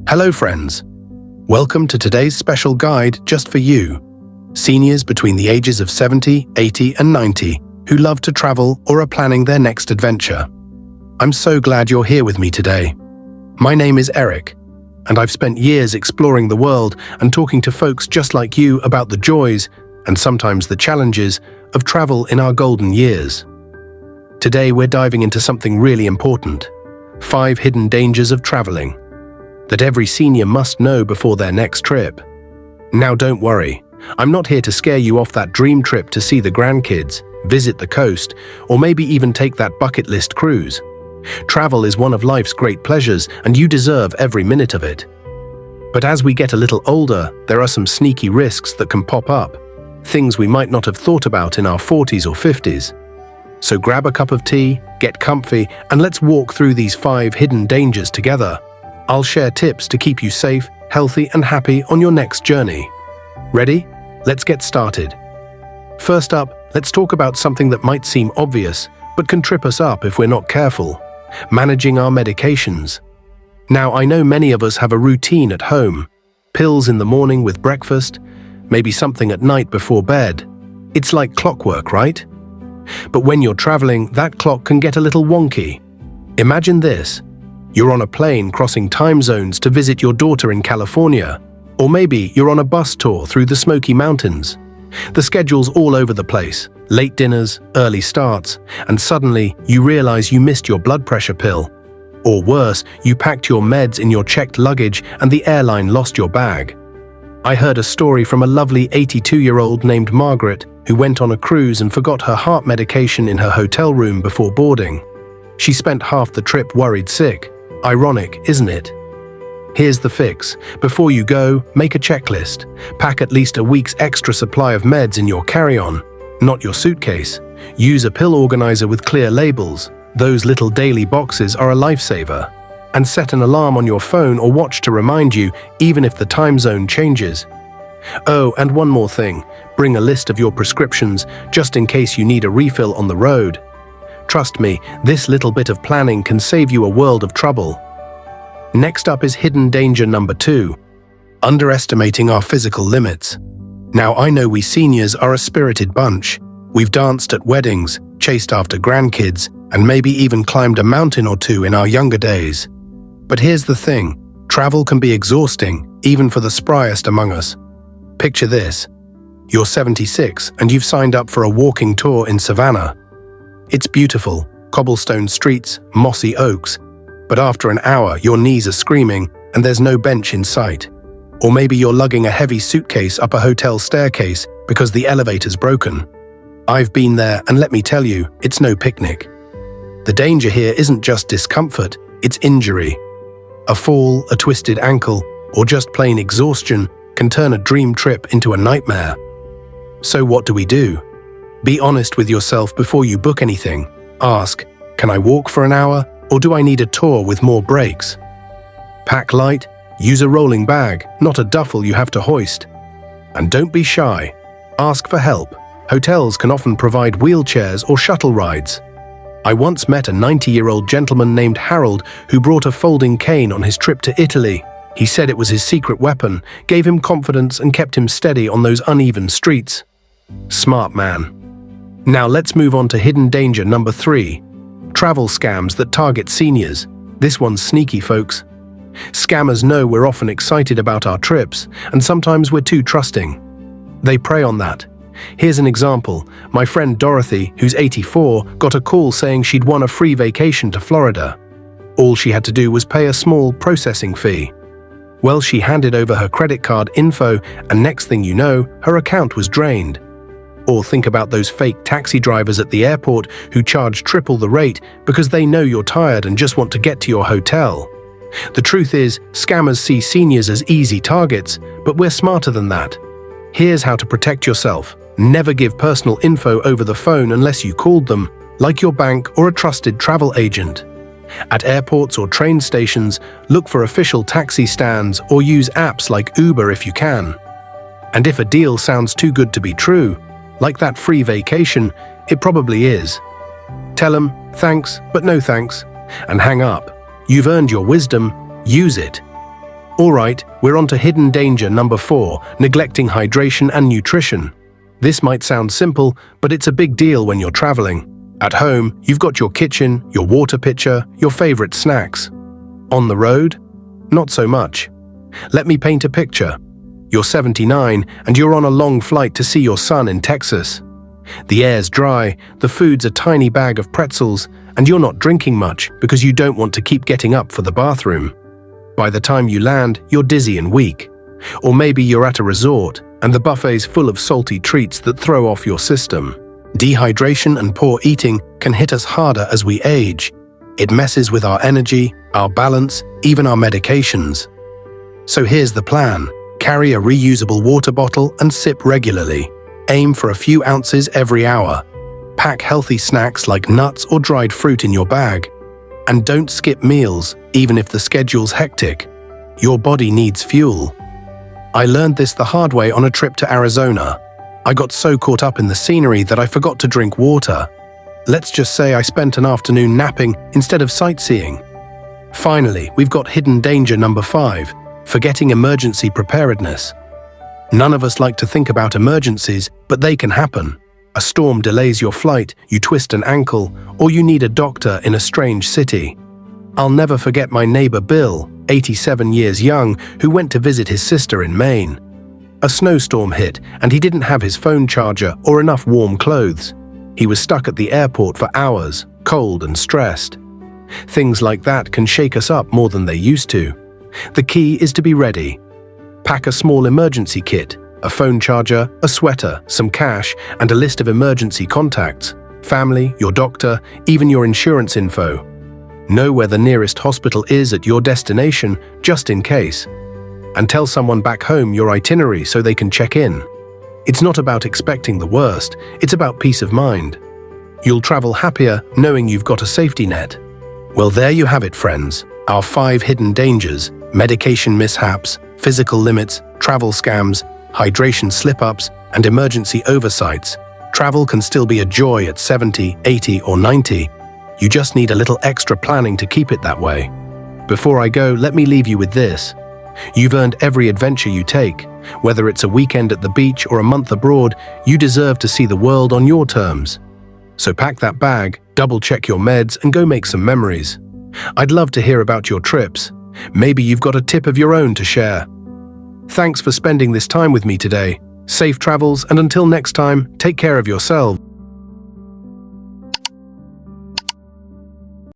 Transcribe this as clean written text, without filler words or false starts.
Hello friends, welcome to today's special guide just for you, seniors between the ages of 70, 80 and 90 who love to travel or are planning their next adventure. I'm so glad you're here with me today. My name is Eric, and I've spent years exploring the world and talking to folks just like you about the joys and sometimes the challenges of travel in our golden years. Today we're diving into something really important, 5 hidden dangers of traveling that every senior must know before their next trip. Now don't worry, I'm not here to scare you off that dream trip to see the grandkids, visit the coast, or maybe even take that bucket list cruise. Travel is one of life's great pleasures, and you deserve every minute of it. But as we get a little older, there are some sneaky risks that can pop up, things we might not have thought about in our 40s or 50s. So grab a cup of tea, get comfy, and let's walk through these 5 hidden dangers together. I'll share tips to keep you safe, healthy, and happy on your next journey. Ready? Let's get started. First up, let's talk about something that might seem obvious, but can trip us up if we're not careful: managing our medications. Now, I know many of us have a routine at home. Pills in the morning with breakfast, maybe something at night before bed. It's like clockwork, right? But when you're traveling, that clock can get a little wonky. Imagine this. You're on a plane crossing time zones to visit your daughter in California, or maybe you're on a bus tour through the Smoky Mountains. The schedule's all over the place, late dinners, early starts, and suddenly you realize you missed your blood pressure pill. Or worse, you packed your meds in your checked luggage and the airline lost your bag. I heard a story from a lovely 82-year-old named Margaret who went on a cruise and forgot her heart medication in her hotel room before boarding. She spent half the trip worried sick. Ironic, isn't it? Here's the fix. Before you go, make a checklist. Pack at least a week's extra supply of meds in your carry-on, not your suitcase. Use a pill organizer with clear labels. Those little daily boxes are a lifesaver. And set an alarm on your phone or watch to remind you, even if the time zone changes. Oh, and one more thing. Bring a list of your prescriptions, just in case you need a refill on the road. Trust me, this little bit of planning can save you a world of trouble. Next up is hidden danger number 2, underestimating our physical limits. Now, I know we seniors are a spirited bunch. We've danced at weddings, chased after grandkids, and maybe even climbed a mountain or two in our younger days. But here's the thing, travel can be exhausting, even for the spryest among us. Picture this. You're 76 and you've signed up for a walking tour in Savannah. It's beautiful, cobblestone streets, mossy oaks, but after an hour your knees are screaming and there's no bench in sight. Or maybe you're lugging a heavy suitcase up a hotel staircase because the elevator's broken. I've been there, and let me tell you, it's no picnic. The danger here isn't just discomfort, it's injury. A fall, a twisted ankle, or just plain exhaustion can turn a dream trip into a nightmare. So what do we do? Be honest with yourself before you book anything. Ask, can I walk for an hour, or do I need a tour with more breaks? Pack light, use a rolling bag, not a duffel you have to hoist. And don't be shy. Ask for help. Hotels can often provide wheelchairs or shuttle rides. I once met a 90-year-old gentleman named Harold who brought a folding cane on his trip to Italy. He said it was his secret weapon, gave him confidence and kept him steady on those uneven streets. Smart man. Now let's move on to hidden danger number 3, travel scams that target seniors. This one's sneaky, folks. Scammers know we're often excited about our trips, and sometimes we're too trusting. They prey on that. Here's an example. My friend Dorothy, who's 84, got a call saying she'd won a free vacation to Florida. All she had to do was pay a small processing fee. Well, she handed over her credit card info, and next thing you know, her account was drained. Or think about those fake taxi drivers at the airport who charge triple the rate because they know you're tired and just want to get to your hotel. The truth is, scammers see seniors as easy targets, but we're smarter than that. Here's how to protect yourself. Never give personal info over the phone unless you called them, like your bank or a trusted travel agent. At airports or train stations, look for official taxi stands or use apps like Uber if you can. And if a deal sounds too good to be true, like that free vacation, it probably is. Tell them, thanks, but no thanks, and hang up. You've earned your wisdom, use it. Alright, we're on to hidden danger number 4, neglecting hydration and nutrition. This might sound simple, but it's a big deal when you're traveling. At home, you've got your kitchen, your water pitcher, your favorite snacks. On the road? Not so much. Let me paint a picture. You're 79 and you're on a long flight to see your son in Texas. The air's dry, the food's a tiny bag of pretzels, and you're not drinking much because you don't want to keep getting up for the bathroom. By the time you land, you're dizzy and weak. Or maybe you're at a resort and the buffet's full of salty treats that throw off your system. Dehydration and poor eating can hit us harder as we age. It messes with our energy, our balance, even our medications. So here's the plan. Carry a reusable water bottle and sip regularly. Aim for a few ounces every hour. Pack healthy snacks like nuts or dried fruit in your bag. And don't skip meals, even if the schedule's hectic. Your body needs fuel. I learned this the hard way on a trip to Arizona. I got so caught up in the scenery that I forgot to drink water. Let's just say I spent an afternoon napping instead of sightseeing. Finally, we've got hidden danger number 5, forgetting emergency preparedness. None of us like to think about emergencies, but they can happen. A storm delays your flight, you twist an ankle, or you need a doctor in a strange city. I'll never forget my neighbor Bill, 87 years young, who went to visit his sister in Maine. A snowstorm hit, and he didn't have his phone charger or enough warm clothes. He was stuck at the airport for hours, cold and stressed. Things like that can shake us up more than they used to. The key is to be ready. Pack a small emergency kit, a phone charger, a sweater, some cash, and a list of emergency contacts, family, your doctor, even your insurance info. Know where the nearest hospital is at your destination, just in case. And tell someone back home your itinerary so they can check in. It's not about expecting the worst, it's about peace of mind. You'll travel happier knowing you've got a safety net. Well, there you have it, friends. Our 5 hidden dangers: medication mishaps, physical limits, travel scams, hydration slip-ups, and emergency oversights. Travel can still be a joy at 70, 80, or 90. You just need a little extra planning to keep it that way. Before I go, let me leave you with this. You've earned every adventure you take. Whether it's a weekend at the beach or a month abroad, you deserve to see the world on your terms. So pack that bag, double-check your meds, and go make some memories. I'd love to hear about your trips. Maybe you've got a tip of your own to share. Thanks for spending this time with me today. Safe travels, and until next time, take care of yourself.